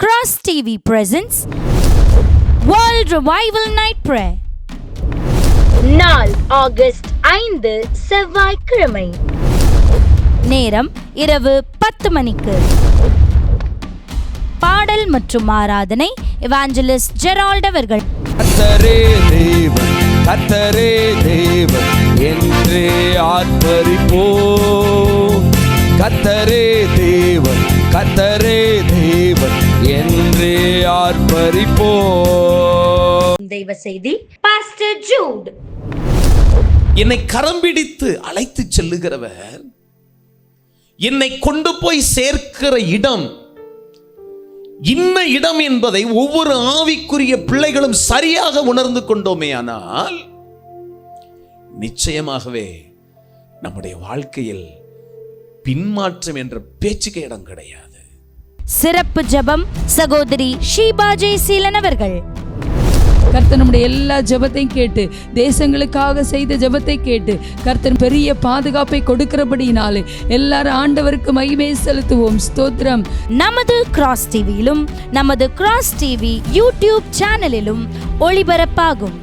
Cross TV presents World Revival Night Prayer. நாள் August 5 செவ்வாய்க்கிழமை. நேரம் இரவு 10 மணிக்கு. பாடல் மற்றும் ஆராதனை எவாஞ்சலிஸ்ட் ஜெரால்ட் அவர்கள். கர்த்தரே தேவன், கர்த்தரே தேவன் என்றே ஆர்ப்பரிப்போம். கர்த்தரே தேவன், கர்த்தரே தேவன் என்றே ஆர்ப்பரிப்போம். தெய்வ செய்தி பாஸ்டர் ஜூட். என்னை கரம் பிடித்து அழைத்து செல்லுகிறவர் என்னை கொண்டு போய் சேர்க்கிற இடம் இன்ன இடம் என்பதை ஒவ்வொரு ஆவிக்குரிய பிள்ளைகளும் சரியாக உணர்ந்து கொண்டோமே ஆனால் நிச்சயமாகவே நம்முடைய வாழ்க்கையில் பின்மாற்றம் என்ற பேச்சுக்கு இடம் கிடையாது. சிறப்பு ஜெபம் சகோதரி ஷீபா ஜெயசீலன் அவர்கள். கர்த்தர் நம்முடைய எல்லா ஜெபத்தையும் கேட்டு, தேசங்களுக்காக செய்த ஜெபத்தை கேட்டு, கர்த்தர் பெரிய பாதுகாப்பை கொடுக்கிறபடினாலே எல்லாரும் ஆண்டவருக்கு மகிமை செலுத்துவோம். ஸ்தோத்திரம். நமது கிராஸ் டிவியிலும் நமது கிராஸ் டிவி யூடியூப் சேனலிலும் ஒளிபரப்பாகும்.